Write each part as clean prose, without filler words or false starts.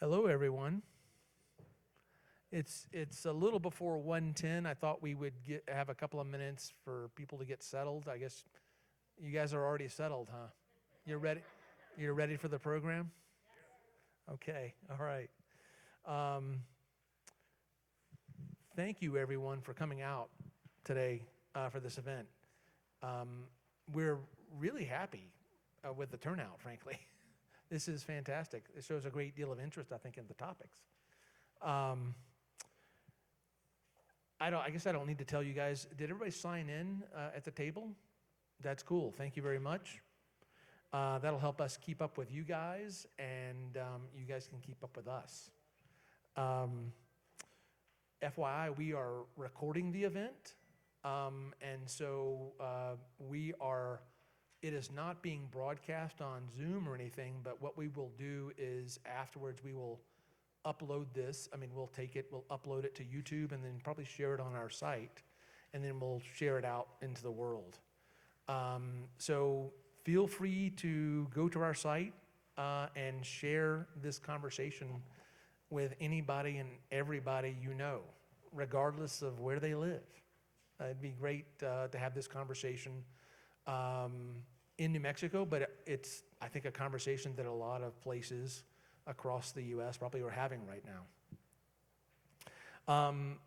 Hello, everyone. It's a little before 1:10. I thought we would have a couple of minutes for people to get settled. I guess you guys are already settled, huh? You're ready? You're ready for the program? Okay, all right. Um, Thank you, everyone, for coming out today for this event. Um, we're really happy with the turnout, frankly. This is fantastic. It shows a great deal of interest, I think, in the topics. Um, I guess I don't need to tell you guys. Did everybody sign in at the table? That's cool. Thank you very much. That'll help us keep up with you guys, and you guys can keep up with us. Um, FYI, we are recording the event, and so we are. It is not being broadcast on Zoom or anything, but what we will do is afterwards we will upload this. I mean, we'll take it, we'll upload it to YouTube, and then probably share it on our site, and then we'll share it out into the world. So feel free to go to our site and share this conversation with anybody and everybody you know, regardless of where they live. It'd be great to have this conversation in New Mexico, but it's, I think, a conversation that a lot of places across the U.S. probably are having right now. I'm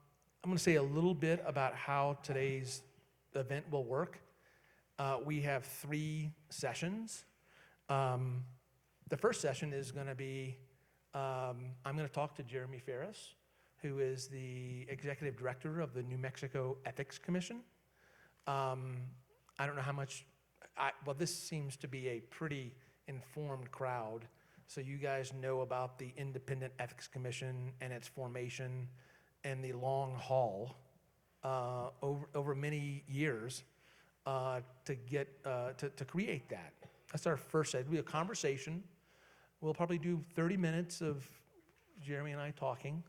going to say a little bit about how today's event will work. We have 3 sessions. The first session is going to be, I'm going to talk to Jeremy Farris, who is the executive director of the New Mexico Ethics Commission. I don't know how much, well, this seems to be a pretty informed crowd. So you guys know about the Independent Ethics Commission and its formation and the long haul over many years to create that. That's our first set. It'll be a conversation. We'll probably do 30 minutes of Jeremy and I talking.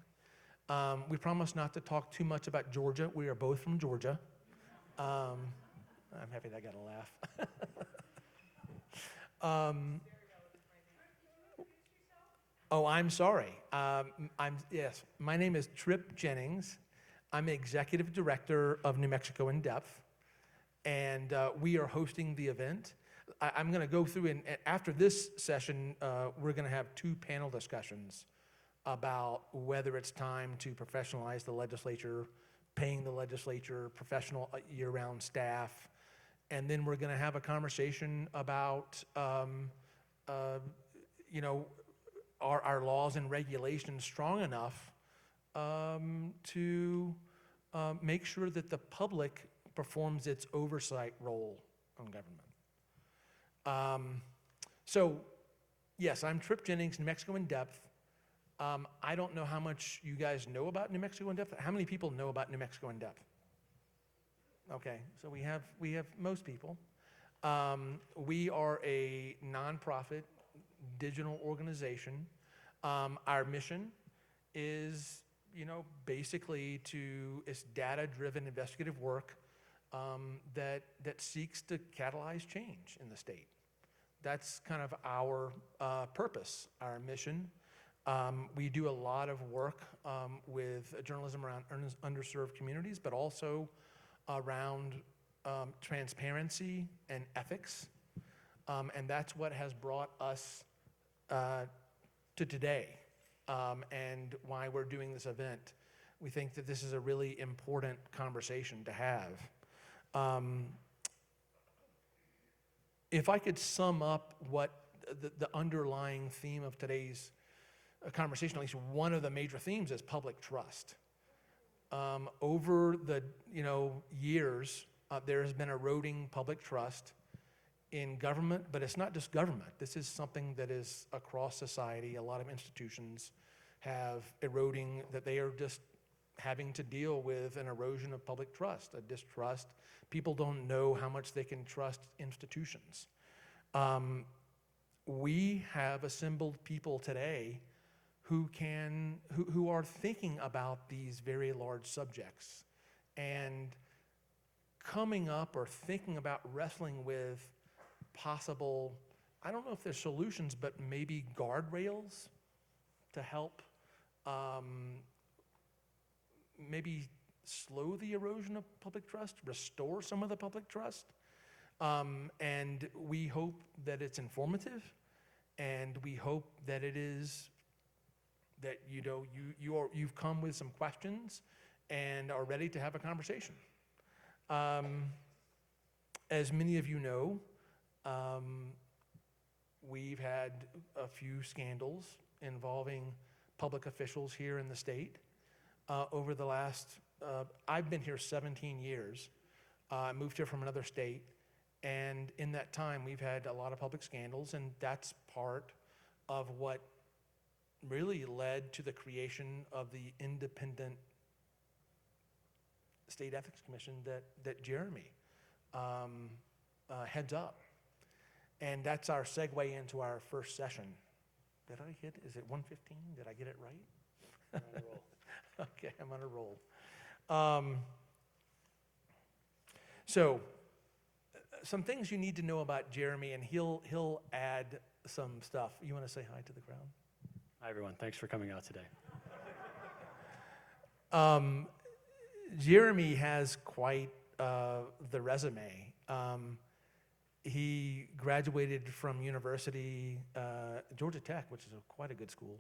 We promise not to talk too much about Georgia. We are both from Georgia. I'm happy that got a laugh. Oh, I'm sorry. Yes, my name is Trip Jennings. I'm executive director of New Mexico in Depth, and we are hosting the event. I'm going to go through, and after this session, we're going to have 2 panel discussions about whether it's time to professionalize the legislature, paying the legislature, professional year-round staff, and then we're going to have a conversation about, are our laws and regulations strong enough to make sure that the public performs its oversight role on government. So, yes, I'm Trip Jennings, New Mexico in Depth. I don't know how much you guys know about New Mexico in Depth. How many people know about New Mexico in Depth? Okay, so we have most people. We are a nonprofit digital organization. Our mission is, basically it's data-driven investigative work that seeks to catalyze change in the state. That's kind of our purpose, our mission. We do a lot of work with journalism around underserved communities, but also around transparency and ethics. And that's what has brought us to today and why we're doing this event. We think that this is a really important conversation to have. If I could sum up what the underlying theme of today's conversation, at least one of the major themes, is public trust. Over the years, there has been eroding public trust in government, but it's not just government. This is something that is across society. A lot of institutions have eroding, that they are just having to deal with an erosion of public trust, a distrust. People don't know how much they can trust institutions. We have assembled people today who are thinking about these very large subjects and coming up or thinking about wrestling with possible, I don't know if there's solutions, but maybe guardrails to help maybe slow the erosion of public trust, restore some of the public trust. And we hope that it's informative, and we hope that it is that you've come with some questions and are ready to have a conversation. As many of you know, we've had a few scandals involving public officials here in the state over the last, I've been here 17 years. I moved here from another state, and in that time we've had a lot of public scandals, and that's part of what really led to the creation of the independent State Ethics Commission that Jeremy heads up. And that's our segue into our first session. Did I hit, is it 1:15? Did I get it right? On a roll. Okay, I'm on a roll. So, some things you need to know about Jeremy, and he'll add some stuff. You want to say hi to the crowd? Hi, everyone. Thanks for coming out today. Jeremy has quite the resume. He graduated from University, Georgia Tech, which is quite a good school,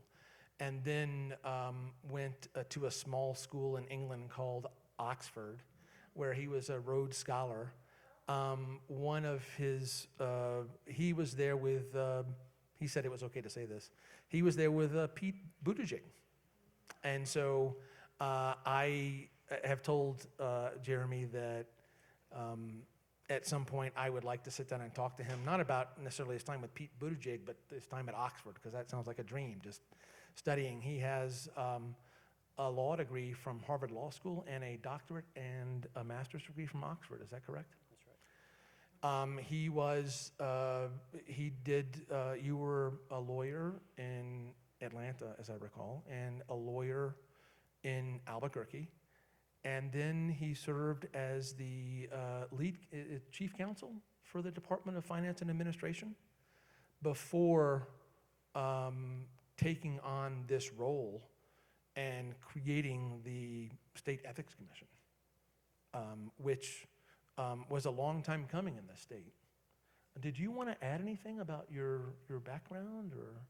and then went to a small school in England called Oxford, where he was a Rhodes Scholar. One of his, he was there with, he said it was okay to say this, he was there with Pete Buttigieg. And so I have told Jeremy that at some point I would like to sit down and talk to him, not about necessarily his time with Pete Buttigieg, but his time at Oxford, because that sounds like a dream, just studying. He has a law degree from Harvard Law School and a doctorate and a master's degree from Oxford. Is that correct? That's right. You were a lawyer in Atlanta, as I recall, and a lawyer in Albuquerque. And then he served as the lead chief counsel for the Department of Finance and Administration before taking on this role and creating the State Ethics Commission, which was a long time coming in the state. Did you want to add anything about your background, or?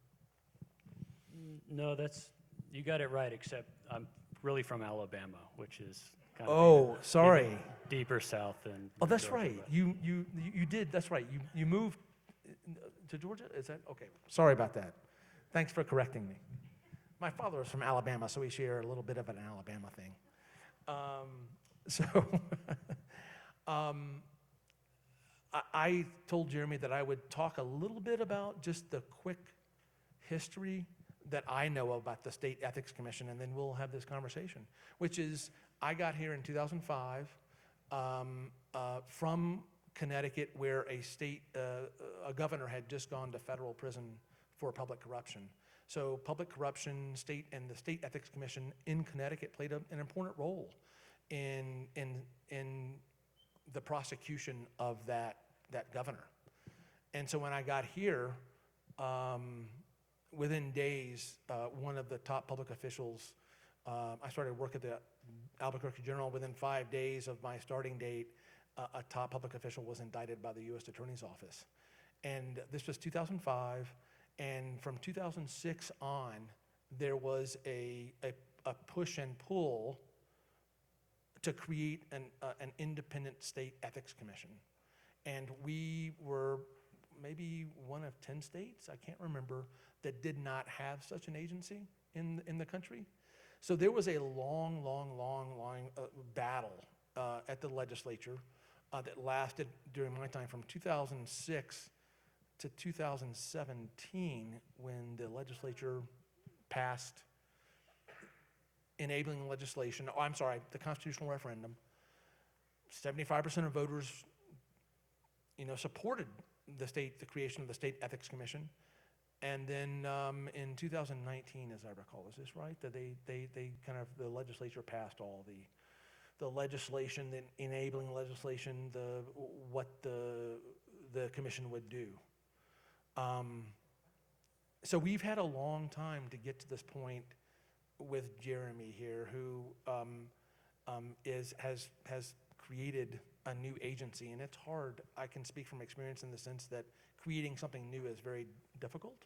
No, you got it right, except I'm really from Alabama, which is kind of sorry, deeper south than. Oh, that's Georgia, right. but- You did. That's right. You moved to Georgia. Is that okay? Sorry about that. Thanks for correcting me. My father is from Alabama, so we share a little bit of an Alabama thing. I told Jeremy that I would talk a little bit about just the quick history that I know about the State Ethics Commission, and then we'll have this conversation, which is I got here in 2005 from Connecticut, where a governor had just gone to federal prison for public corruption. So public corruption, and the State Ethics Commission in Connecticut played an important role in the prosecution of that governor. And so when I got here, within days, one of the top public officials, I started work at the Albuquerque Journal. Within 5 days of my starting date, a top public official was indicted by the U.S. Attorney's Office. And this was 2005, and from 2006 on, there was a push and pull to create an independent State Ethics Commission. And we were maybe one of 10 states, I can't remember, that did not have such an agency in the country. So there was a long battle at the legislature that lasted during my time from 2006 to 2017, when the legislature passed enabling legislation, the constitutional referendum. 75% of voters, supported the creation of the State Ethics Commission. And then in 2019, as I recall, is this right? That the legislature passed all the legislation, the enabling legislation, what the commission would do. So we've had a long time to get to this point with Jeremy here, who has created a new agency, and it's hard. I can speak from experience in the sense that creating something new is very difficult.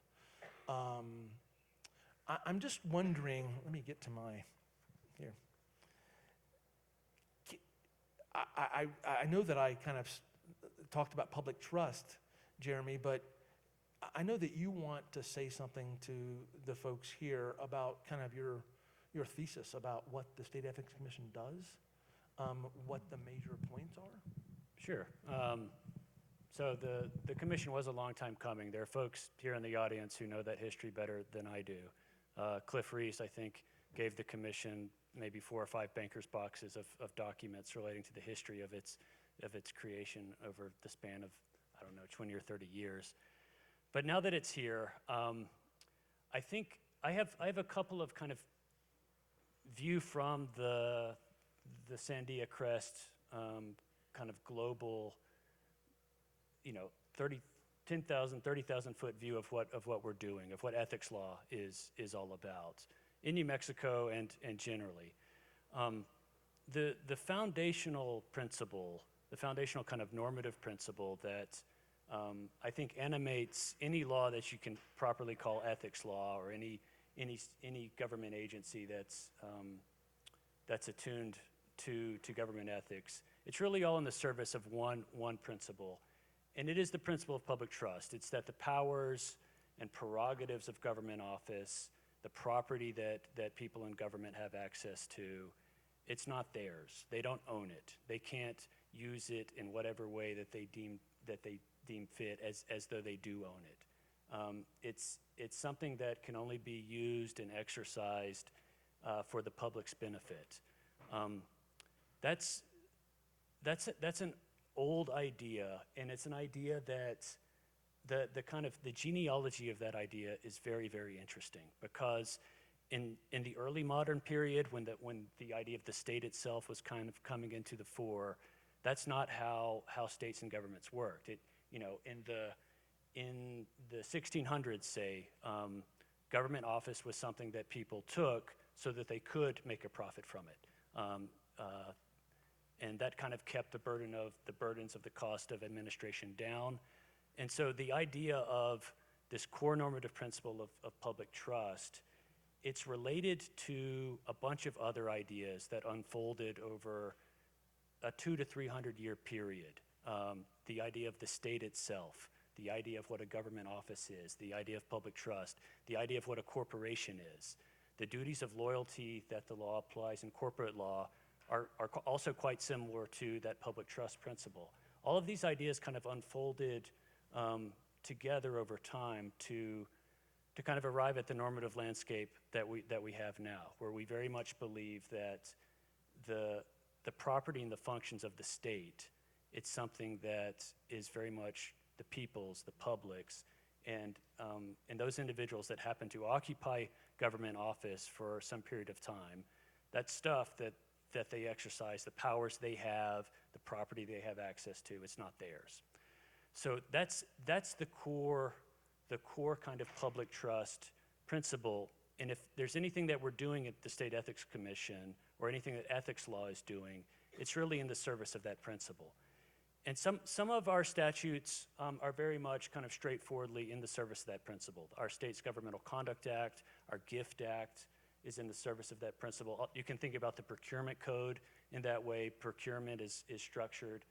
I'm just wondering, let me get to my, here. I know that I kind of talked about public trust, Jeremy, but I know that you want to say something to the folks here about kind of your thesis about what the State Ethics Commission does, what the major points are. Sure. So the commission was a long time coming. There are folks here in the audience who know that history better than I do. Cliff Reese, I think, gave the commission maybe 4 or 5 banker's boxes of documents relating to the history of its creation over the span of, I don't know, 20 or 30 years. But now that it's here, I think I have a couple of kind of view from the Sandia Crest kind of global, 10,000, 30,000 foot view of what we're doing, of what ethics law is all about in New Mexico and generally. The foundational principle, the foundational kind of normative principle that I think animates any law that you can properly call ethics law, or any government agency that's attuned to government ethics. It's really all in the service of one principle, and it is the principle of public trust. It's that the powers and prerogatives of government office, the property that people in government have access to, it's not theirs. They don't own it. They can't use it in whatever way that they deem fit as though they do own it. It's something that can only be used and exercised for the public's benefit. That's an old idea, and it's an idea that the genealogy of that idea is very, very interesting, because in the early modern period, when the idea of the state itself was kind of coming into the fore, that's not how states and governments worked. In the 1600s, say, government office was something that people took so that they could make a profit from it. And that kind of kept the burdens of the cost of administration down. And so the idea of this core normative principle of public trust, it's related to a bunch of other ideas that unfolded over a 200 to 300 year period. The idea of the state itself, the idea of what a government office is, the idea of public trust, the idea of what a corporation is. The duties of loyalty that the law applies in corporate law are also quite similar to that public trust principle. All of these ideas kind of unfolded together over time to kind of arrive at the normative landscape that we have now, where we very much believe that the property and the functions of the state, it's something that is very much the people's, the public's, and those individuals that happen to occupy government office for some period of time, that stuff that they exercise, the powers they have, the property they have access to, it's not theirs. So that's the core kind of public trust principle. And if there's anything that we're doing at the State Ethics Commission, or anything that ethics law is doing, it's really in the service of that principle. And some of our statutes are very much kind of straightforwardly in the service of that principle. Our state's Governmental Conduct Act, our Gift Act is in the service of that principle. You can think about the procurement code in that way. Procurement is structured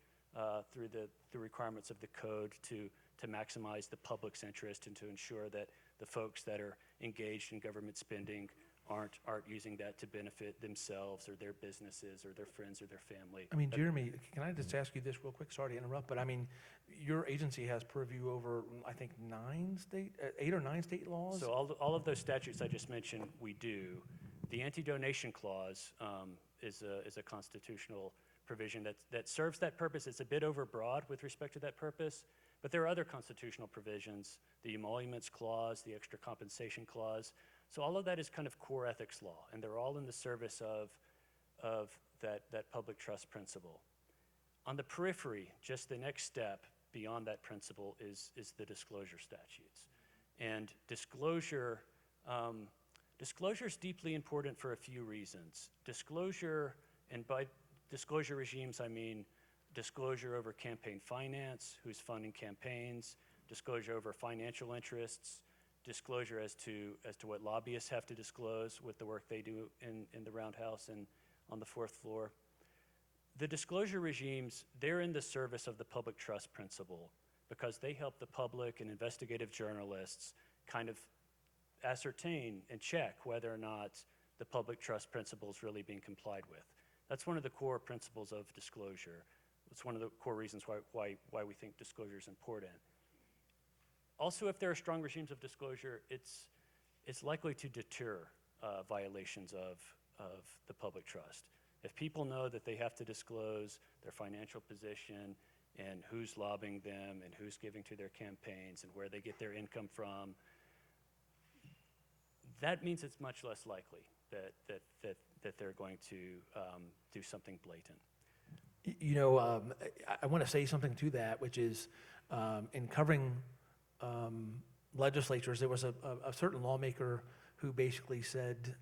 through the requirements of the code to maximize the public's interest and to ensure that the folks that are engaged in government spending aren't using that to benefit themselves or their businesses or their friends or their family. I mean, Jeremy, can I just ask you this real quick? Sorry to interrupt, but I mean, your agency has purview over, I think, 8 or 9 state laws? So all of those statutes I just mentioned, we do. The anti-donation clause is a constitutional provision that serves that purpose. It's a bit overbroad with respect to that purpose, but there are other constitutional provisions, the emoluments clause, the extra compensation clause. So all of that is kind of core ethics law, and they're all in the service of that public trust principle. On the periphery, just the next step beyond that principle is the disclosure statutes. And disclosure, disclosure is deeply important for a few reasons. Disclosure, and by disclosure regimes, I mean disclosure over campaign finance, who's funding campaigns, disclosure over financial interests, disclosure as to what lobbyists have to disclose with the work they do in the roundhouse and on the fourth floor. The disclosure regimes, they're in the service of the public trust principle because they help the public and investigative journalists kind of ascertain and check whether or not the public trust principle is really being complied with. That's one of the core principles of disclosure. It's one of the core reasons why we think disclosure is important. Also, if there are strong regimes of disclosure, it's likely to deter violations of the public trust. If people know that they have to disclose their financial position and who's lobbying them and who's giving to their campaigns and where they get their income from, that means it's much less likely that they're going to do something blatant. You know, I want to say something to that, which is in covering legislatures, there was a certain lawmaker who basically said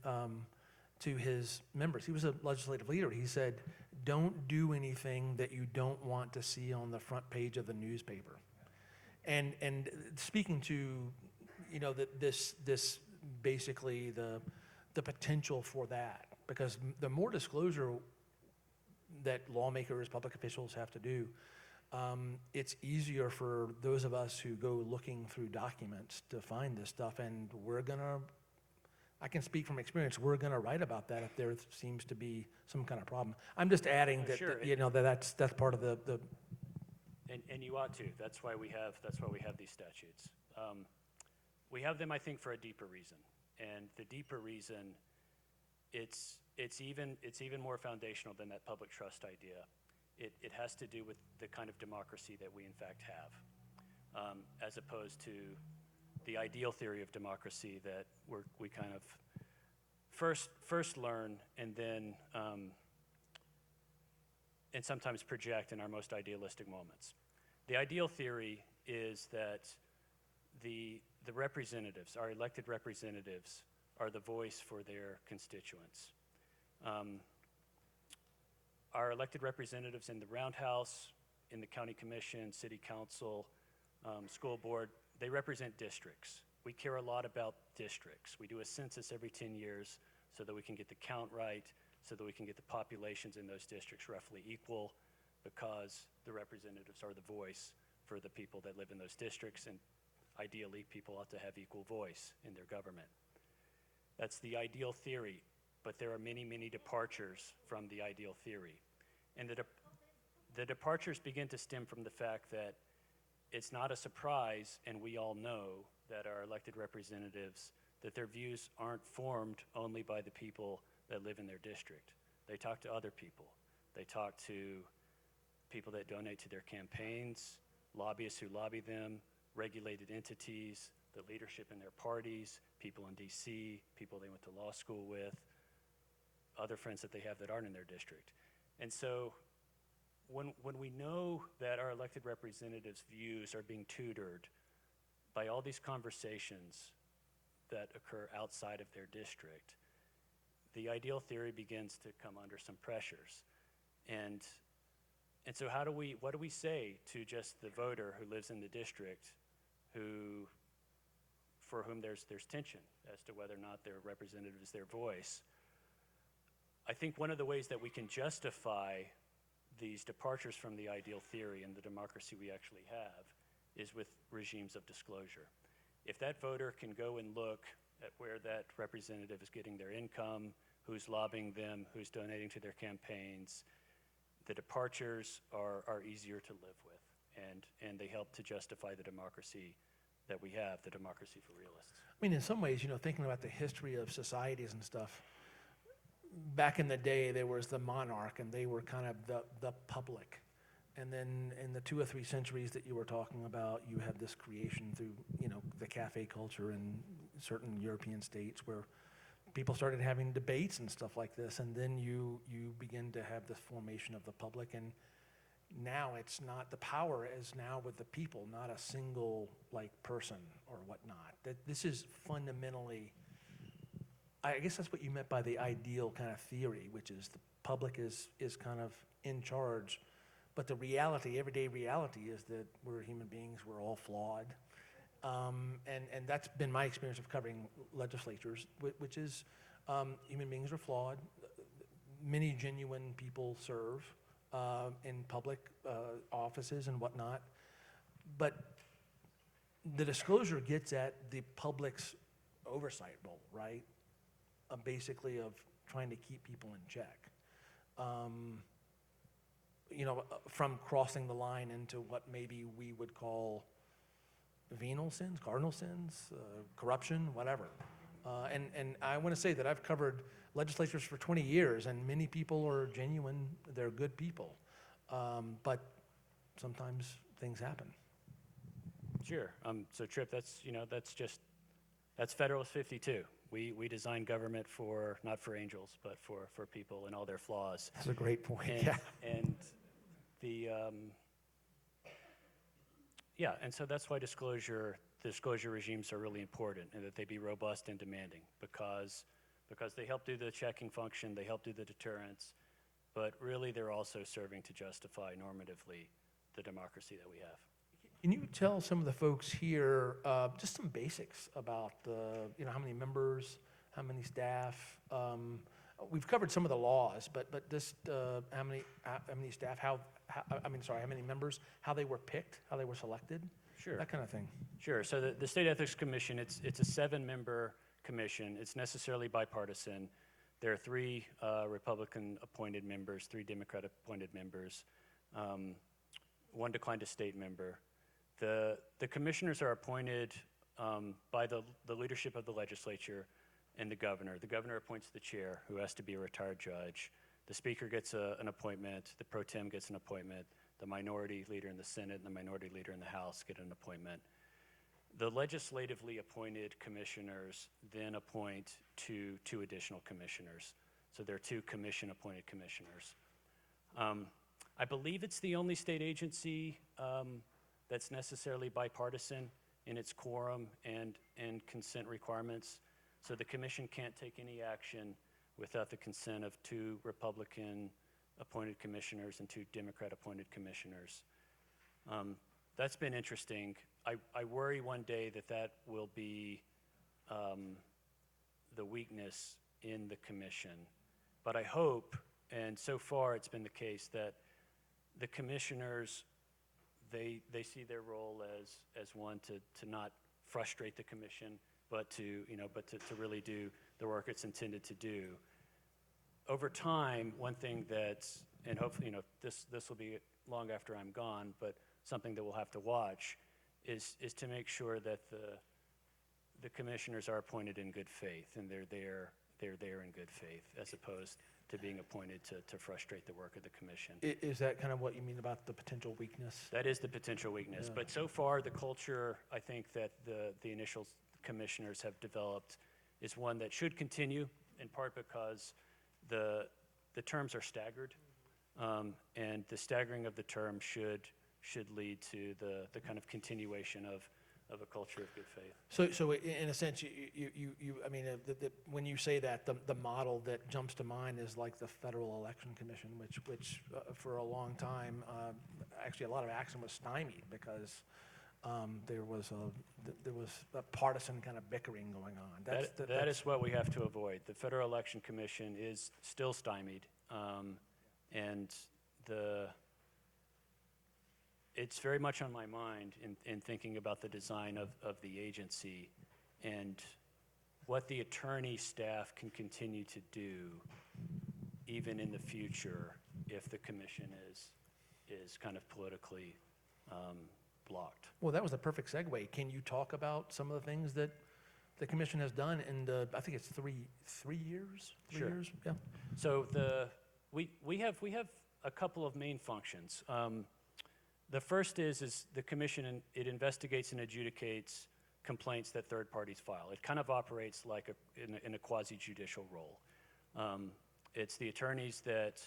to his members, he was a legislative leader, he said, don't do anything that you don't want to see on the front page of the newspaper. And speaking to, you know, this basically the potential for that, because the more disclosure that lawmakers, public officials have to do, it's easier for those of us who go looking through documents to find this stuff, and I can speak from experience, we're gonna write about that if there seems to be some kind of problem. I'm just adding that, Sure. you know, that's part of the. And you ought to. That's why we have these statutes. We have them, I think, for a deeper reason. And the deeper reason, it's even more foundational than that public trust idea. It has to do with the kind of democracy that we in fact have, as opposed to the ideal theory of democracy that we kind of first learn and then and sometimes project in our most idealistic moments. The ideal theory is that the representatives, our elected representatives, are the voice for their constituents. Our elected representatives in the roundhouse, in the county commission, city council, school board, they represent districts. We care a lot about districts. We do a census every 10 years so that we can get the count right, so that we can get the populations in those districts roughly equal, because the representatives are the voice for the people that live in those districts, and ideally people ought to have equal voice in their government. That's the ideal theory, but there are many, many departures from the ideal theory. And the departures begin to stem from the fact that it's not a surprise, and we all know that our elected representatives, that their views aren't formed only by the people that live in their district. They talk to other people. They talk to people that donate to their campaigns, lobbyists who lobby them, regulated entities, the leadership in their parties, people in DC, people they went to law school with, other friends that they have that aren't in their district. And so when we know that our elected representatives' views are being tutored by all these conversations that occur outside of their district, the ideal theory begins to come under some pressures. And so what do we say to just the voter who lives in the district for whom there's tension as to whether or not their representative is their voice? I think one of the ways that we can justify these departures from the ideal theory and the democracy we actually have is with regimes of disclosure. If that voter can go and look at where that representative is getting their income, who's lobbying them, who's donating to their campaigns, the departures are easier to live with, and they help to justify the democracy that we have, the democracy for realists. I mean, in some ways, you know, thinking about the history of societies and stuff, back in the day, there was the monarch, and they were kind of the public. And then in the 2 or 3 centuries that you were talking about, you had this creation through, you know, the cafe culture in certain European states where people started having debates and stuff like this. And then you begin to have this formation of the public. And now it's not, the power is now with the people, not a single like person or whatnot. That this is fundamentally, I guess that's what you meant by the ideal kind of theory, which is the public is kind of in charge. But the reality, everyday reality, is that we're human beings, we're all flawed. And that's been my experience of covering legislatures, which is human beings are flawed. Many genuine people serve in public offices and whatnot. But the disclosure gets at the public's oversight role, right? Basically of trying to keep people in check. From crossing the line into what maybe we would call venal sins, cardinal sins, corruption, whatever. And I want to say that I've covered legislatures for 20 years, and many people are genuine, they're good people. But sometimes things happen. Sure. So Trip, that's Federalist 52. We design government not for angels, but for people and all their flaws. That's a great point, And and so that's why disclosure regimes are really important, and that they be robust and demanding, because they help do the checking function, they help do the deterrence, but really they're also serving to justify normatively the democracy that we have. Can you tell some of the folks here just some basics about how many members, how many staff? We've covered some of the laws, but just how many staff, how many members, how they were picked, how they were selected, Sure. that kind of thing. Sure. So the State Ethics Commission, it's a 7-member commission. It's necessarily bipartisan. There are 3 Republican-appointed members, 3 Democrat-appointed members, 1 declined a state member. The commissioners are appointed by the leadership of the legislature and the governor. The governor appoints the chair, who has to be a retired judge. The speaker gets an appointment. The pro tem gets an appointment. The minority leader in the Senate and the minority leader in the House get an appointment. The legislatively appointed commissioners then appoint 2 additional commissioners. So there are 2 commission-appointed commissioners. I believe it's the only state agency that's necessarily bipartisan in its quorum and consent requirements. So the commission can't take any action without the consent of 2 Republican-appointed commissioners and 2 Democrat-appointed commissioners. That's been interesting. I worry one day that will be the weakness in the commission. But I hope, and so far it's been the case, that the commissioners, they see their role as one to not frustrate the commission, but to really do the work it's intended to do. Over time, one thing and hopefully, this will be long after I'm gone, but something that we'll have to watch is to make sure that the commissioners are appointed in good faith, and they're there in good faith, as opposed to being appointed to frustrate the work of the commission. Is that kind of what you mean about the potential weakness? That is the potential weakness. Yeah. But so far, the culture, I think, that the initial commissioners have developed is one that should continue, in part because the terms are staggered, and the staggering of the term should lead to the kind of continuation of a culture of good faith. So in a sense, when you say that, the model that jumps to mind is like the Federal Election Commission, which for a long time, actually a lot of action was stymied because there was a partisan kind of bickering going on. That is what we have to avoid. The Federal Election Commission is still stymied, and it's very much on my mind in thinking about the design of the agency and what the attorney staff can continue to do even in the future if the commission is kind of politically blocked. Well, that was a perfect segue. Can you talk about some of the things that the commission has done in I think it's 3 years? 3 Sure. years? Yeah. So we have a couple of main functions. The first is the commission, it investigates and adjudicates complaints that third parties file. It kind of operates like in a quasi-judicial role. It's the attorneys that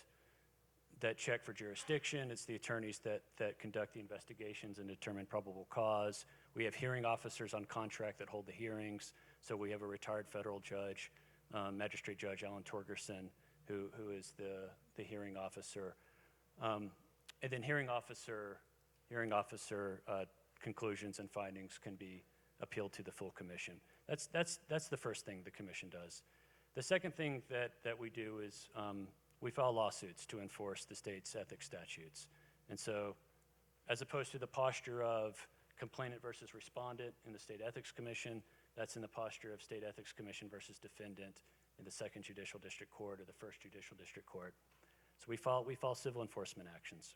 that check for jurisdiction. It's the attorneys that conduct the investigations and determine probable cause. We have hearing officers on contract that hold the hearings. So we have a retired federal judge, Magistrate Judge Alan Torgerson, who is the hearing officer. And then hearing officer conclusions and findings can be appealed to the full commission. That's the first thing the commission does. The second thing that we do is we file lawsuits to enforce the state's ethics statutes. And so as opposed to the posture of complainant versus respondent in the State Ethics Commission, that's in the posture of State Ethics Commission versus defendant in the Second Judicial District Court or the First Judicial District Court. So we file civil enforcement actions.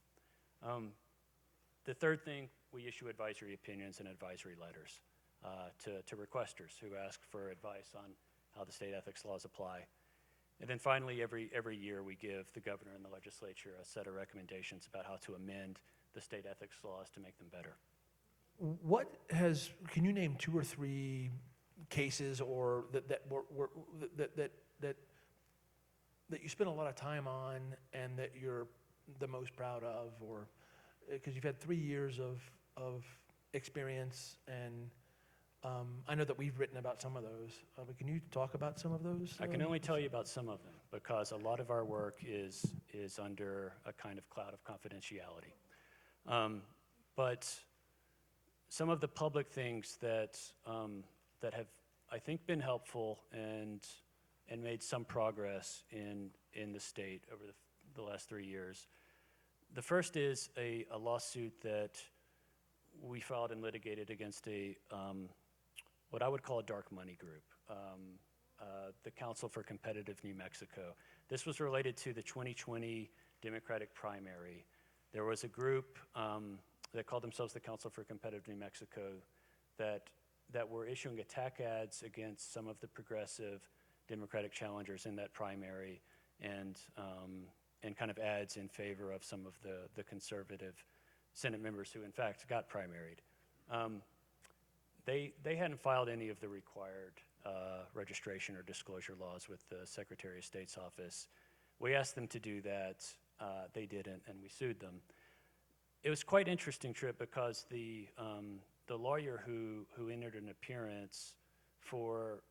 The third thing, we issue advisory opinions and advisory letters to requesters who ask for advice on how the state ethics laws apply. And then finally, every year we give the governor and the legislature a set of recommendations about how to amend the state ethics laws to make them better. Can you name 2 or 3 cases or that you spend a lot of time on and that you're the most proud of, or because you've had 3 years of experience, and I know that we've written about some of those, but can you talk about some of those? I can only tell you about some of them because a lot of our work is under a kind of cloud of confidentiality. But some of the public things that have, I think, been helpful and made some progress in the state over the last 3 years. The first is a lawsuit that we filed and litigated against what I would call a dark money group, the Council for Competitive New Mexico. This was related to the 2020 Democratic primary. There was a group that called themselves the Council for Competitive New Mexico that were issuing attack ads against some of the progressive Democratic challengers in that primary, and kind of ads in favor of some of the conservative Senate members who in fact got primaried. They hadn't filed any of the required registration or disclosure laws with the Secretary of State's office. We asked them to do that. They didn't, and we sued them. It was quite interesting, Trip, because the lawyer who entered an appearance for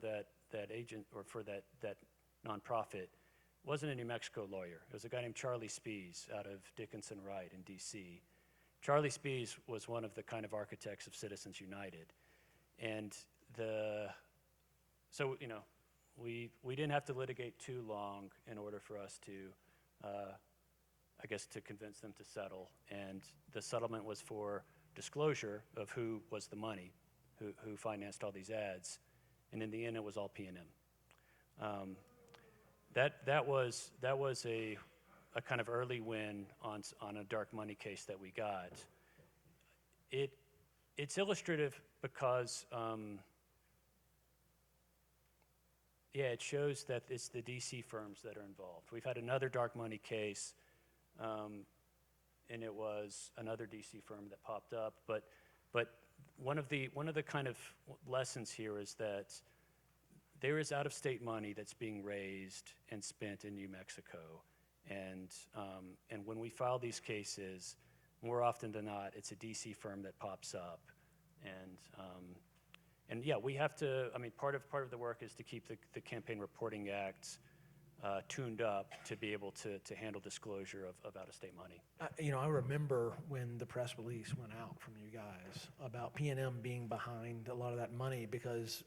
that agent or for that nonprofit wasn't a New Mexico lawyer. It was a guy named Charlie Spees out of Dickinson Wright in D.C. Charlie Spees was one of the kind of architects of Citizens United. And so, you know, we didn't have to litigate too long in order for us to, I guess, to convince them to settle. And the settlement was for disclosure of who was the money, who financed all these ads. And in the end, it was all P&M. That was a kind of early win on a dark money case that we got. It's illustrative because it shows that it's the DC firms that are involved. We've had another dark money case, and it was another DC firm that popped up. But one of the kind of lessons here is that there is out-of-state money that's being raised and spent in New Mexico, and when we file these cases, more often than not, it's a DC firm that pops up, and yeah, we have to. I mean, part of the work is to keep the Campaign Reporting Act tuned up to be able to handle disclosure of out-of-state money. I remember when the press release went out from you guys about P&M being behind a lot of that money because.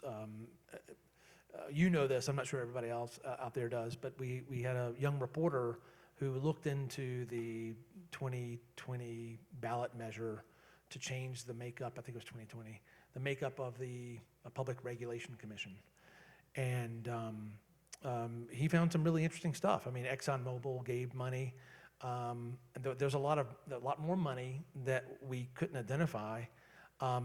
You know this, I'm not sure everybody else out there does, but we had a young reporter who looked into the 2020 ballot measure to change the makeup, I think it was 2020, the makeup of the Public Regulation Commission. And he found some really interesting stuff. I mean, ExxonMobil gave money. And there's a lot more money that we couldn't identify.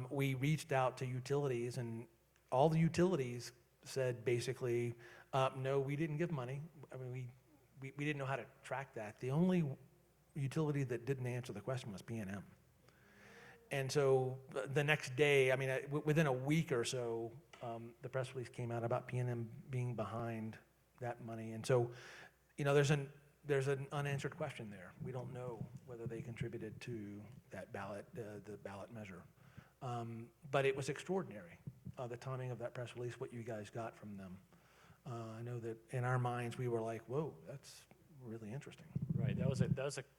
We reached out to utilities, and all the utilities said basically, no, we didn't give money. I mean, we didn't know how to track that. The only utility that didn't answer the question was P&M. And so the next day, I mean, within a week or so, the press release came out about P&M being behind that money. And so, there's there's an unanswered question there. We don't know whether they contributed to that ballot, the ballot measure. But it was extraordinary, the timing of that press release, what you guys got from them. I know that in our minds, we were like, whoa, that's really interesting. Right, that was a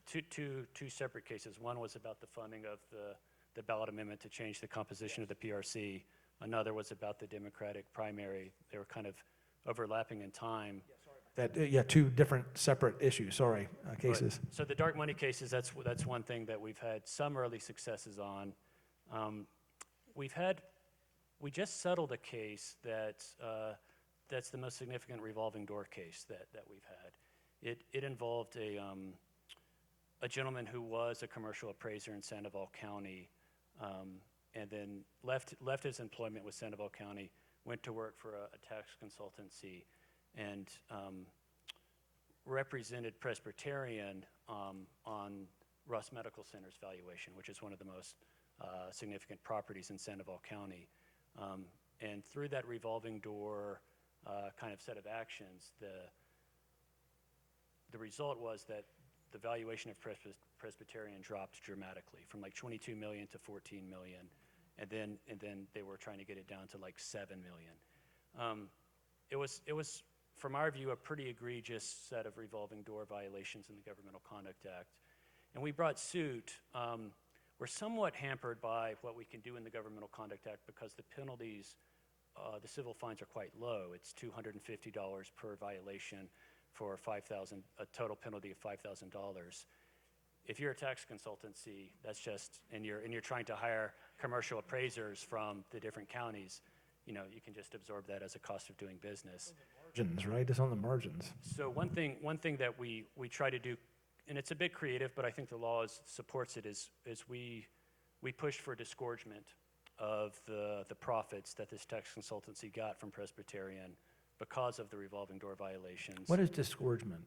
two separate cases. One was about the funding of the ballot amendment to change the composition of the PRC. Another was about the Democratic primary. They were kind of overlapping in time. Yeah, two different separate issues, sorry, cases. So the dark money cases, that's one thing that we've had some early successes on. We just settled a case that's the most significant revolving door case that we've had. It involved a gentleman who was a commercial appraiser in Sandoval County, and then left his employment with Sandoval County, went to work for a tax consultancy, and represented Presbyterian on Russ Medical Center's valuation, which is one of the most significant properties in Sandoval County. And through that revolving door kind of set of actions, the result was that the valuation of Presbyterian dropped dramatically from like 22 million to 14 million, and then they were trying to get it down to like 7 million. It was from our view a pretty egregious set of revolving door violations in the Governmental Conduct Act, and we brought suit. We're somewhat hampered by what we can do in the Governmental Conduct Act because the penalties, the civil fines are quite low. It's $250 per violation for a total penalty of $5,000. If you're a tax consultancy, that's just, and you're trying to hire commercial appraisers from the different counties, you can just absorb that as a cost of doing business. Margins, right? It's on the margins. So one thing that we try to do, and it's a bit creative, but I think the law supports it, is we pushed for disgorgement of the profits that this tax consultancy got from Presbyterian because of the revolving door violations. What is disgorgement?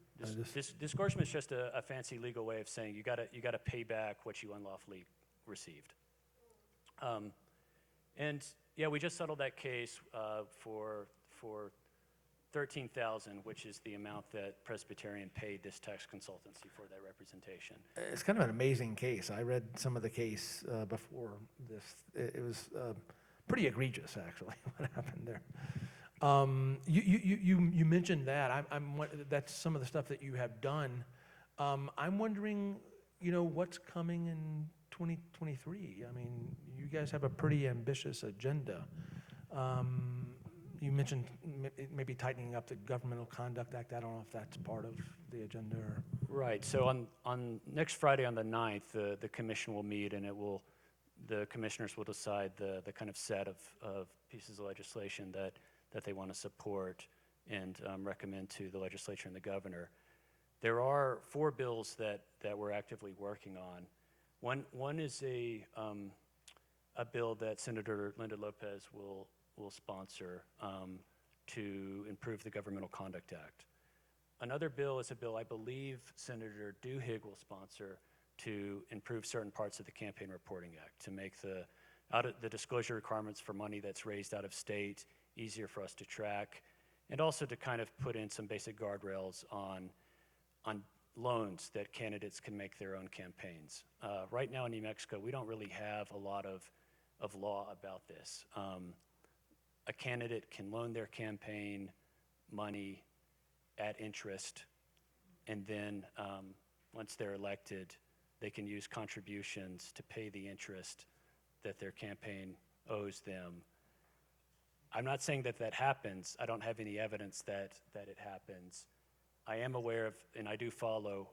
Disgorgement is just a fancy legal way of saying you gotta pay back what you unlawfully received. And yeah, we just settled that case for $13,000, which is the amount that Presbyterian paid this tax consultancy for that representation. It's kind of an amazing case. I read some of the case before this. It was pretty egregious, actually, what happened there. You mentioned that. That's some of the stuff that you have done. I'm wondering, what's coming in 2023? I mean, you guys have a pretty ambitious agenda. You mentioned maybe tightening up the Governmental Conduct Act. I don't know if that's part of the agenda or... Right. So on next Friday on the 9th, the commission will meet, and the commissioners will decide the kind of set of pieces of legislation that they want to support and recommend to the legislature and the governor. There are 4 bills that we're actively working on. One is a bill that Senator Linda Lopez will sponsor to improve the Governmental Conduct Act. Another bill is a bill I believe Senator Duhigg will sponsor to improve certain parts of the Campaign Reporting Act, to make the disclosure requirements for money that's raised out of state easier for us to track, and also to kind of put in some basic guardrails on loans that candidates can make their own campaigns. Right now in New Mexico, we don't really have a lot of law about this. A candidate can loan their campaign money at interest, and then once they're elected, they can use contributions to pay the interest that their campaign owes them. I'm not saying that happens. I don't have any evidence that it happens. I am aware of, and I do follow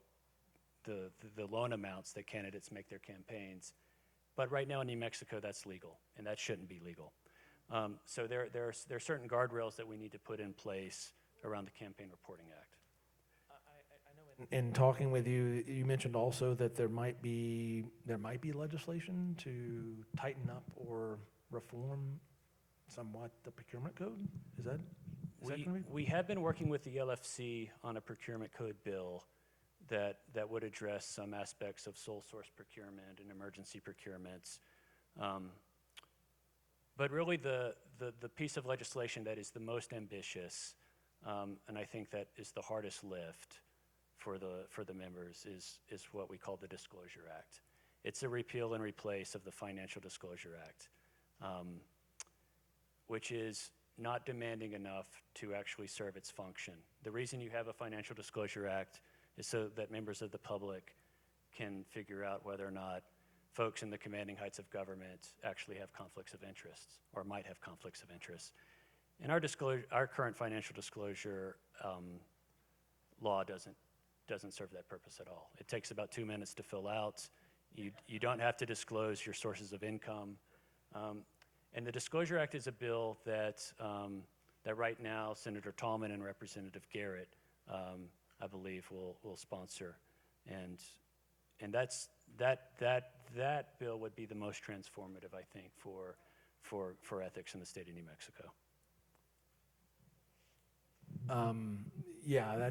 the loan amounts that candidates make their campaigns. But right now in New Mexico, that's legal, and that shouldn't be legal. So there are certain guardrails that we need to put in place around the Campaign Reporting Act. I know in talking with you, you mentioned also that there might be legislation to tighten up or reform somewhat the procurement code. Is that gonna be? We have been working with the LFC on a procurement code bill that would address some aspects of sole source procurement and emergency procurements. But really the piece of legislation that is the most ambitious, and I think that is the hardest lift, for the members is what we call the Disclosure Act. It's a repeal and replace of the Financial Disclosure Act, which is not demanding enough to actually serve its function. The reason you have a Financial Disclosure Act is so that members of the public can figure out whether or not folks in the commanding heights of government actually have conflicts of interest or might have conflicts of interest. And our current financial disclosure law doesn't serve that purpose at all. It takes about 2 minutes to fill out. You don't have to disclose your sources of income. And the Disclosure Act is a bill that right now Senator Tallman and Representative Garrett, I believe, will sponsor. And that bill would be the most transformative, I think, for ethics in the state of New Mexico. Yeah,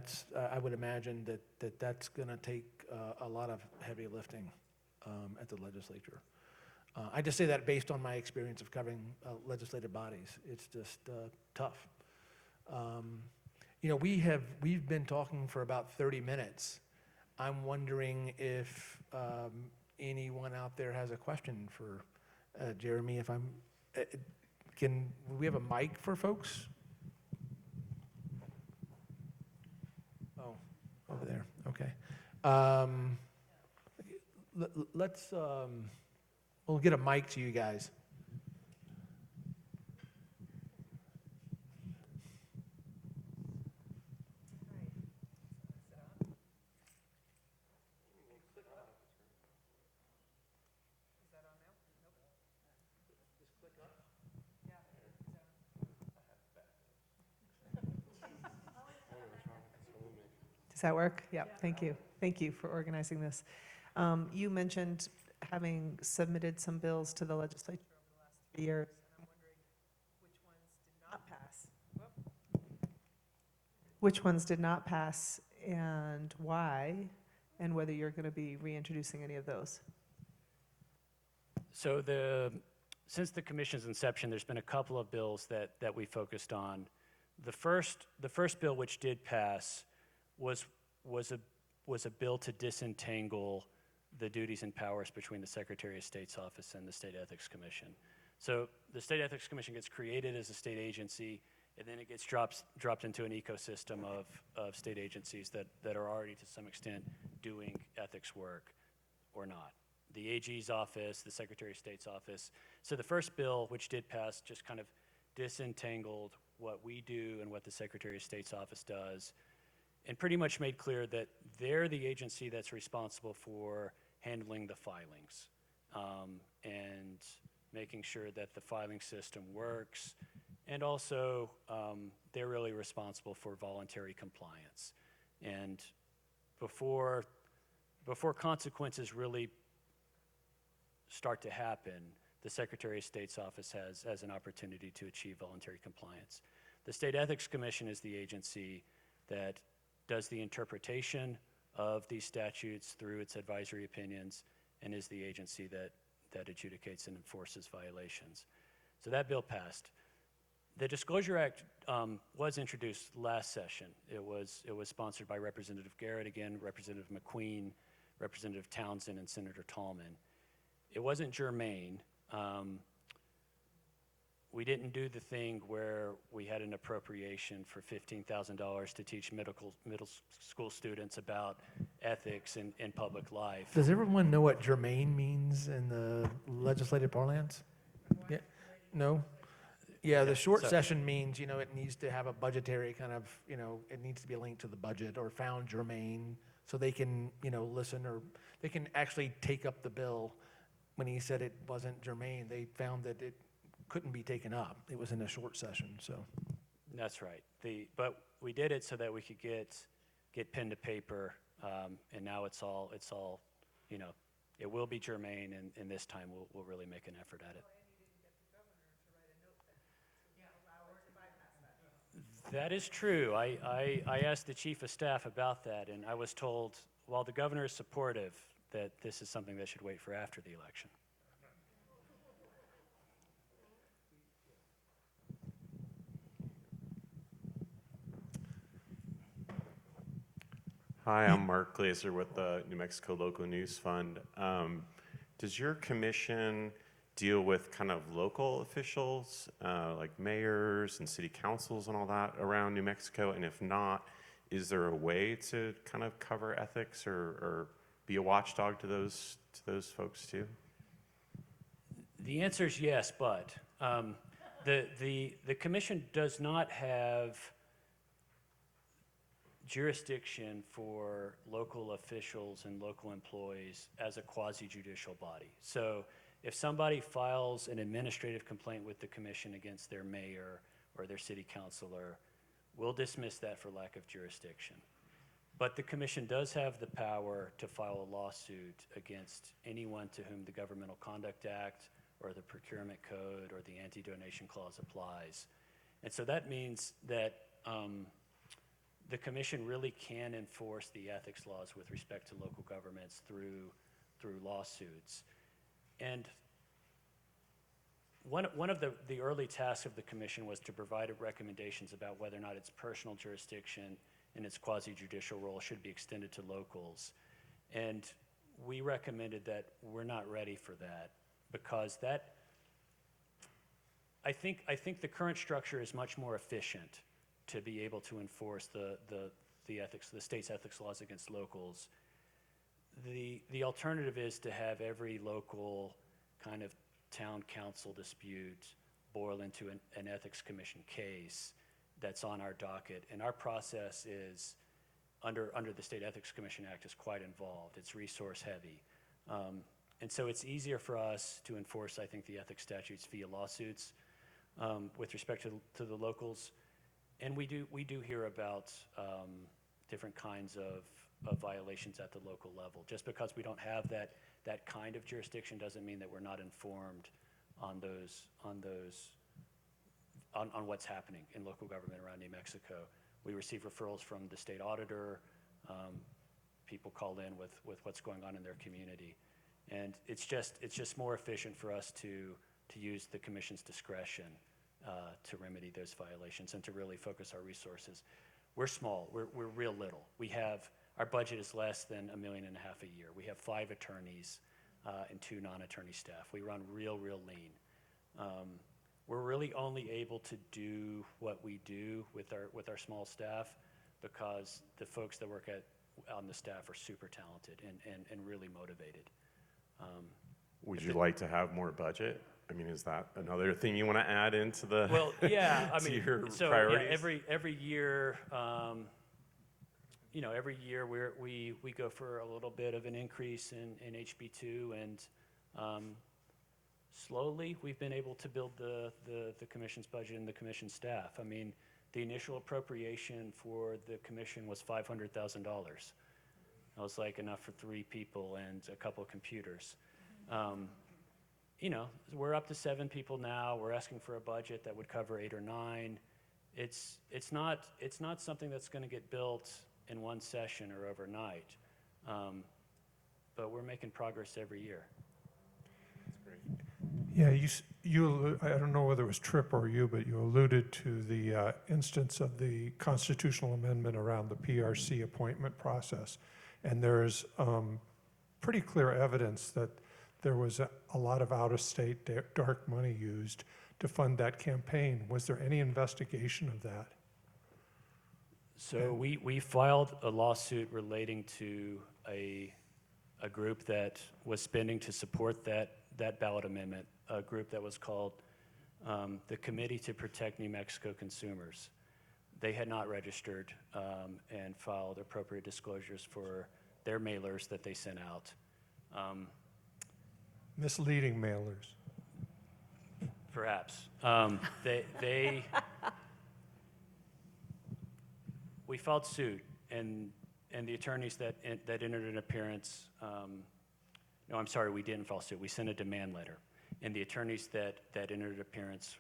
I would imagine that's going to take a lot of heavy lifting at the legislature. I just say that based on my experience of covering legislative bodies. It's just tough. We've been talking for about 30 minutes. I'm wondering if anyone out there has a question for Jeremy. Can we have a mic for folks? Oh, over there. Okay. We'll get a mic to you guys. Does that work? Yeah, thank you. Thank you for organizing this. You mentioned having submitted some bills to the legislature over the last 3 years. I'm wondering which ones did not pass. Which ones did not pass and why, and whether you're going to be reintroducing any of those. So since the commission's inception, there's been a couple of bills that we focused on. The first bill which did pass was a bill to disentangle the duties and powers between the Secretary of State's office and the State Ethics Commission. So the State Ethics Commission gets created as a state agency, and then it gets dropped into an ecosystem of state agencies that are already to some extent doing ethics work or not. The AG's office, the Secretary of State's office. So the first bill, which did pass, just kind of disentangled what we do and what the Secretary of State's office does, and pretty much made clear that they're the agency that's responsible for handling the filings and making sure that the filing system works, and also they're really responsible for voluntary compliance. And before consequences really start to happen, the Secretary of State's office has an opportunity to achieve voluntary compliance. The State Ethics Commission is the agency that does the interpretation of these statutes through its advisory opinions and is the agency that adjudicates and enforces violations. So that bill passed. The Disclosure Act was introduced last session. It was sponsored by Representative Garrett, again, Representative McQueen, Representative Townsend, and Senator Tallman. It wasn't germane. We didn't do the thing where we had an appropriation for $15,000 to teach middle school students about ethics in public life. Does everyone know what germane means in the legislative parlance? Yeah. No? Yeah, the short session means, it needs to have a budgetary kind of, it needs to be linked to the budget or found germane so they can, listen, or they can actually take up the bill. When he said it wasn't germane, they found that it couldn't be taken up. It was in a short session, so. That's right. But we did it so that we could get pen to paper, and now it's all, it will be germane, and this time we'll really make an effort at it. That is true. I asked the chief of staff about that, and I was told, while the governor is supportive, that this is something that should wait for after the election. Hi, I'm Mark Glazer with the New Mexico Local News Fund. Does your commission deal with kind of local officials, like mayors and city councils and all that around New Mexico? And if not, is there a way to kind of cover ethics or be a watchdog to those folks too? The answer is yes, but the commission does not have jurisdiction for local officials and local employees as a quasi-judicial body. So if somebody files an administrative complaint with the commission against their mayor or their city councilor, we'll dismiss that for lack of jurisdiction. But the commission does have the power to file a lawsuit against anyone to whom the Governmental Conduct Act or the Procurement Code or the Anti-Donation Clause applies. And so that means that the commission really can enforce the ethics laws with respect to local governments through lawsuits. And one of the early tasks of the commission was to provide recommendations about whether or not its personal jurisdiction and its quasi-judicial role should be extended to locals. And we recommended that we're not ready for that because I think the current structure is much more efficient to be able to enforce the state's ethics laws against locals. The alternative is to have every local kind of town council dispute boil into an ethics commission case that's on our docket. And our process is, under the State Ethics Commission Act, is quite involved. It's resource heavy. And so it's easier for us to enforce, I think, the ethics statutes via lawsuits with respect to the locals. And we do hear about different kinds of violations at the local level. Just because we don't have that kind of jurisdiction doesn't mean that we're not informed on what's happening in local government around New Mexico. We receive referrals from the state auditor. People call in with what's going on in their community. And it's just more efficient for us to use the commission's discretion to remedy those violations and to really focus our resources. We're small, we're real little. Our budget is less than $1.5 million a year. We have 5 attorneys and 2 non-attorney staff. We run real lean. We're really only able to do what we do with our small staff because the folks that work on the staff are super talented and really motivated. Would you like to have more budget? I mean, is that another thing you want to add into the Well, yeah, I to mean, your so priorities? yeah, every year, every year we go for a little bit of an increase in HB2, and slowly we've been able to build the commission's budget and the commission staff. I mean, the initial appropriation for the commission was $500,000. That was like enough for 3 people and a couple of computers. We're up to 7 people now. We're asking for a budget that would cover 8 or 9. It's not something that's going to get built in one session or overnight, but we're making progress every year. That's great. Yeah, I don't know whether it was Trip or you, but you alluded to the instance of the constitutional amendment around the PRC appointment process. And there's pretty clear evidence that there was a lot of out-of-state dark money used to fund that campaign. Was there any investigation of that? So we filed a lawsuit relating to a group that was spending to support that ballot amendment, a group that was called the Committee to Protect New Mexico Consumers. They had not registered and filed appropriate disclosures for their mailers that they sent out. Misleading mailers. Perhaps. We filed suit, and the attorneys that entered an appearance, no, I'm sorry, we didn't file suit. We sent a demand letter. And the attorneys that entered an appearance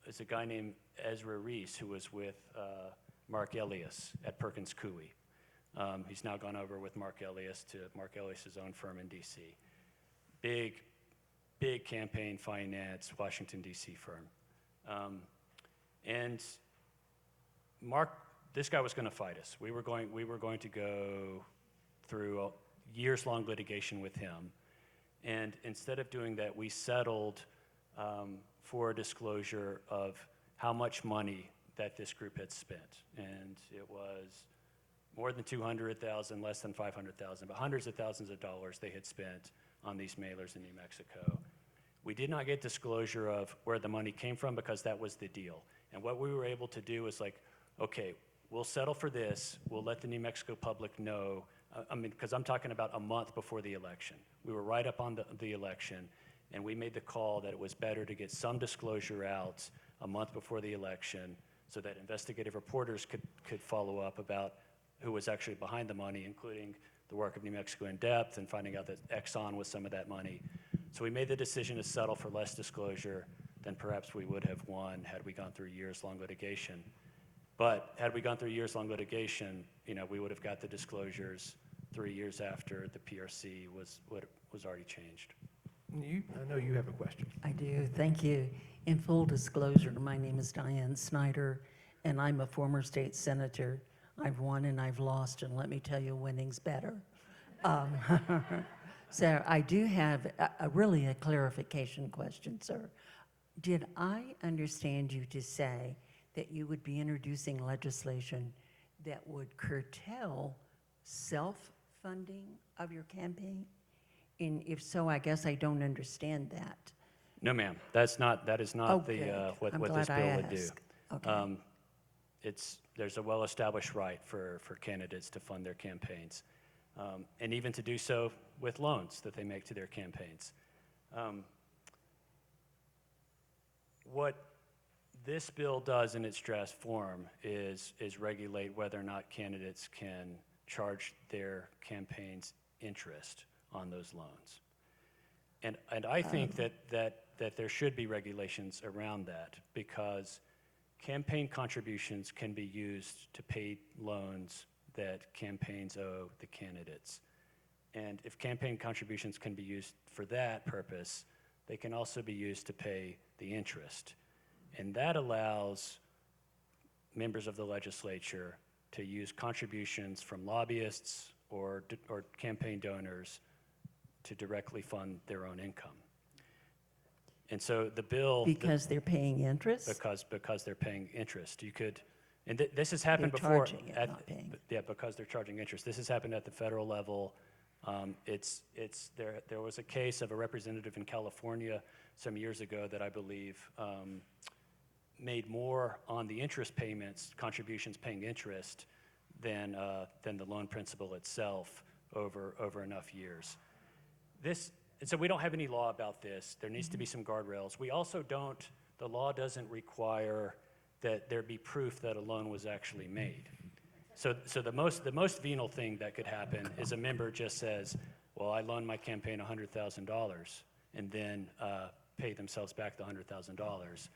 is a guy named Ezra Reese, who was with Mark Elias at Perkins Coie. He's now gone over with Mark Elias to Mark Elias' own firm in D.C. Big campaign finance, Washington, D.C. firm. And Mark this guy was going to fight us. We were going to go through a years-long litigation with him. And instead of doing that, we settled for a disclosure of how much money that this group had spent. And it was more than 200,000, less than 500,000, but hundreds of thousands of dollars they had spent on these mailers in New Mexico. We did not get disclosure of where the money came from because that was the deal. And what we were able to do is like, okay, we'll settle for this. We'll let the New Mexico public know. Because I'm talking about a month before the election. We were right up on the election, and we made the call that it was better to get some disclosure out a month before the election so that investigative reporters could follow up about who was actually behind the money, including the work of New Mexico in depth and finding out that Exxon was some of that money. So we made the decision to settle for less disclosure than perhaps we would have won had we gone through years-long litigation. But had we gone through years-long litigation, we would have got the disclosures 3 years after the PRC was already changed. I know you have a question. I do, thank you. In full disclosure, my name is Diane Snyder, and I'm a former state senator. I've won and I've lost, and let me tell you, winning's better. So I do have really a clarification question, sir. Did I understand you to say that you would be introducing legislation that would curtail self-funding of your campaign? And if so, I guess I don't understand that. No, ma'am, that is not Oh, good. what I'm this glad I bill would do. asked. Okay. There's a well-established right for candidates to fund their campaigns, and even to do so with loans that they make to their campaigns. What this bill does in its draft form is regulate whether or not candidates can charge their campaigns interest on those loans. And I think that there should be regulations around that, because campaign contributions can be used to pay loans that campaigns owe the candidates. And if campaign contributions can be used for that purpose, they can also be used to pay the interest. And that allows members of the legislature to use contributions from lobbyists or campaign donors to directly fund their own income. And so the bill... Because they're paying interest? Because they're paying interest. You could, and this has happened They're before. charging it, not paying. Yeah, because they're charging interest. This has happened at the federal level. There was a case of a representative in California some years ago that I believe made more on the interest payments, contributions paying interest, than the loan principal itself over enough years. And so we don't have any law about this. There needs to be some guardrails. We also the law doesn't require that there be proof that a loan was actually made. So the most venal thing that could happen is a member just says, well, I loaned my campaign $100,000, and then pay themselves back the $100,000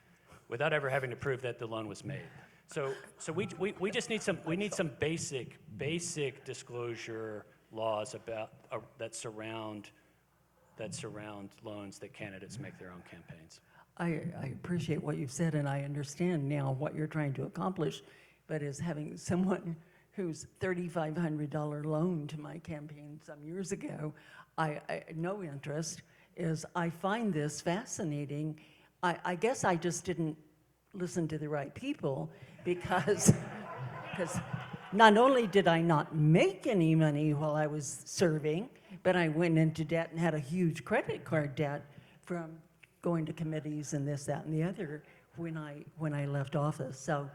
without ever having to prove that the loan was made. So we just need some basic disclosure laws about that surround loans that candidates make their own campaigns. I appreciate what you've said, and I understand now what you're trying to accomplish, but as having someone whose $3,500 loan to my campaign some years ago, no interest, I find this fascinating. I guess I just didn't listen to the right people, because not only did I not make any money while I was serving, but I went into debt and had a huge credit card debt from going to committees and this, that, and the other when I left office. So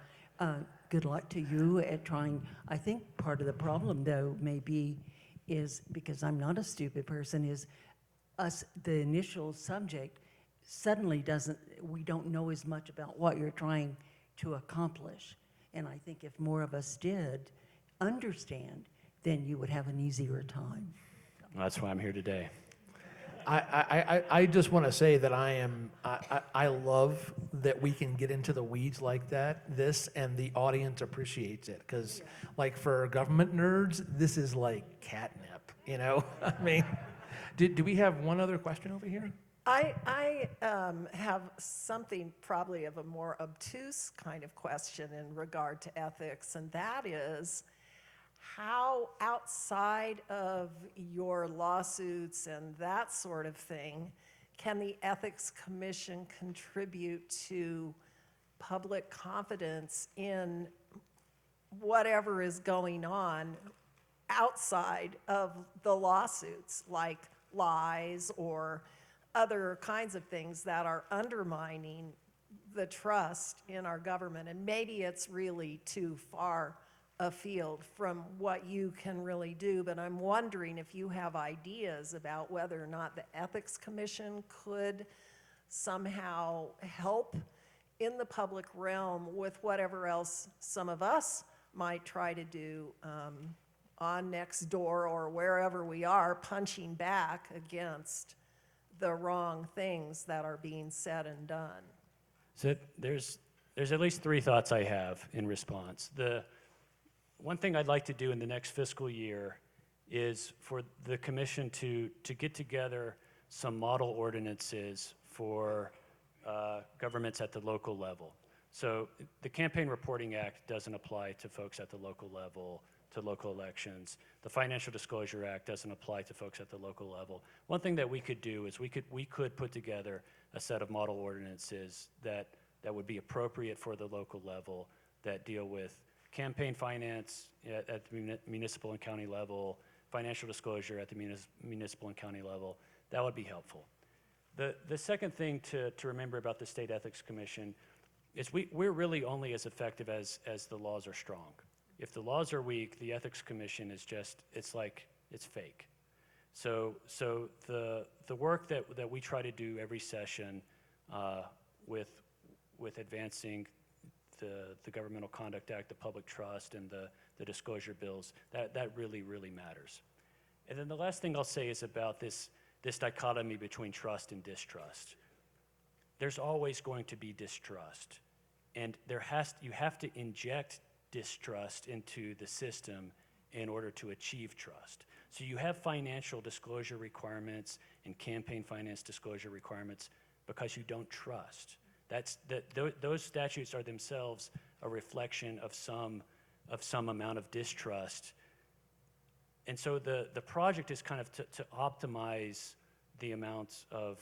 good luck to you at trying. I think part of the problem, though, is because I'm not a stupid person, is the initial subject suddenly we don't know as much about what you're trying to accomplish. And I think if more of us did understand, then you would have an easier time. That's why I'm here today. I just want to say that I love that we can get into the weeds like that, and the audience appreciates it, because like for government nerds, this is like catnip, I mean, do we have one other question over here? I have something probably of a more obtuse kind of question in regard to ethics, and that is how outside of your lawsuits and that sort of thing can the Ethics Commission contribute to public confidence in whatever is going on outside of the lawsuits, like lies or other kinds of things that are undermining the trust in our government? And maybe it's really too far afield from what you can really do, but I'm wondering if you have ideas about whether or not the Ethics Commission could somehow help in the public realm with whatever else some of us might try to do on next door or wherever we are, punching back against the wrong things that are being said and done. So there's at least three thoughts I have in response. The one thing I'd like to do in the next fiscal year is for the commission to get together some model ordinances for governments at the local level. So the Campaign Reporting Act doesn't apply to folks at the local level, to local elections. The Financial Disclosure Act doesn't apply to folks at the local level. One thing that we could do is we could put together a set of model ordinances that would be appropriate for the local level, that deal with campaign finance at the municipal and county level, financial disclosure at the municipal and county level. That would be helpful. The second thing to remember about the State Ethics Commission is we're really only as effective as the laws are strong. If the laws are weak, the Ethics Commission is just, it's fake. So the work that we try to do every session with advancing the Governmental Conduct Act, the public trust, and the disclosure bills, that really, really matters. And then the last thing I'll say is about this dichotomy between trust and distrust. There's always going to be distrust, and you have to inject distrust into the system in order to achieve trust. So you have financial disclosure requirements and campaign finance disclosure requirements because you don't trust. Those statutes are themselves a reflection of some amount of distrust. And so the project is kind of to optimize the amount of,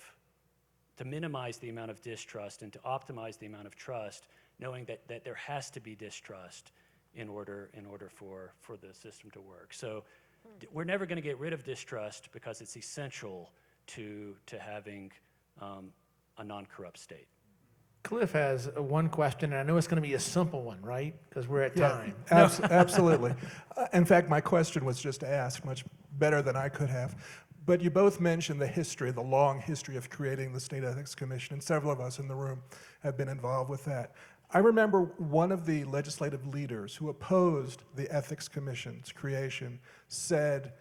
to minimize the amount of distrust and to optimize the amount of trust, knowing that there has to be distrust in order for the system to work. So we're never going to get rid of distrust because it's essential to having a non-corrupt state. Cliff has one question, and I know it's going to be a simple one, right? Because we're at Yeah, time. absolutely. In fact, my question was just asked much better than I could have. But you both mentioned the long history of creating the State Ethics Commission, and several of us in the room have been involved with that. I remember one of the legislative leaders who opposed the Ethics Commission's creation said,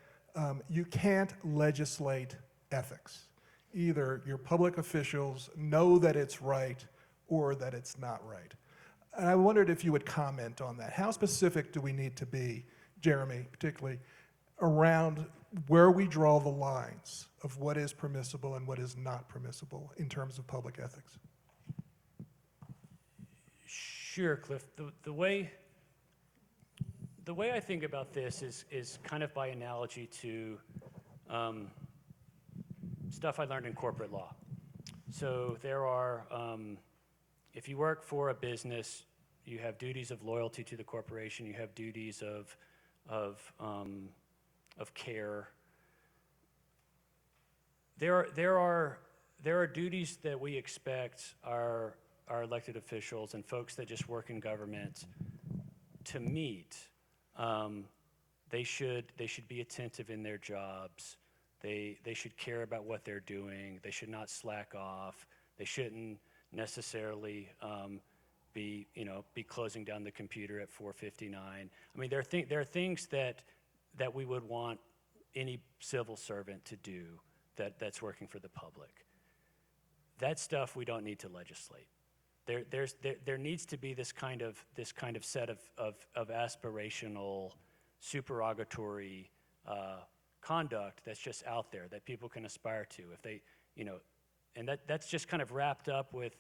you can't legislate ethics. Either your public officials know that it's right or that it's not right. And I wondered if you would comment on that. How specific do we need to be, Jeremy, particularly, around where we draw the lines of what is permissible and what is not permissible in terms of public ethics? Sure, Cliff. The way I think about this is kind of by analogy to stuff I learned in corporate law. So there are, if you work for a business, you have duties of loyalty to the corporation. You have duties of care. There are duties that we expect our elected officials and folks that just work in government to meet. They should be attentive in their jobs. They should care about what they're doing. They should not slack off. They shouldn't necessarily be closing down the computer at 4:59. I mean, there are things that we would want any civil servant to do that's working for the public. That stuff we don't need to legislate. There needs to be this kind of set of aspirational, supererogatory conduct that's just out there that people can aspire to. If they, And that's just kind of wrapped up with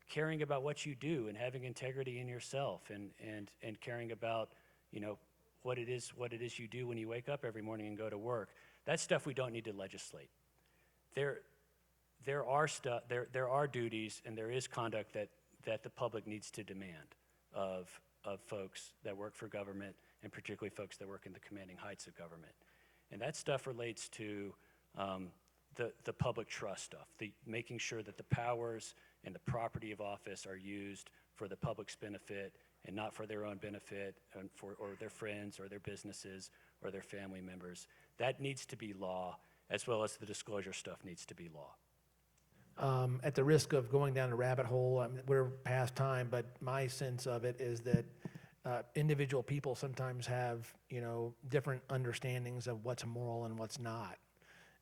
caring about what you do and having integrity in yourself and caring about, you know, what it is you do when you wake up every morning and go to work. That's stuff we don't need to legislate. There are duties and there is conduct that the public needs to demand of folks that work for government, and particularly folks that work in the commanding heights of government. And that stuff relates to the public trust stuff, the making sure that the powers and the property of office are used for the public's benefit and not for their own benefit and or their friends or their businesses or their family members. That needs to be law, as well as the disclosure stuff needs to be law. At the risk of going down a rabbit hole, I mean, we're past time, but my sense of it is that individual people sometimes have, you know, different understandings of what's moral and what's not.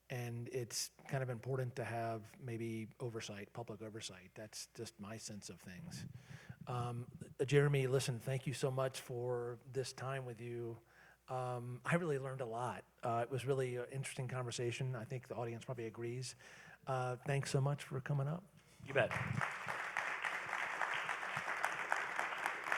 And it's kind of important to have maybe oversight, public oversight. That's just my sense of things. Jeremy, listen, thank you so much for this time with you. I really learned a lot. It was really an interesting conversation. I think the audience probably agrees. Thanks so much for coming up. You bet.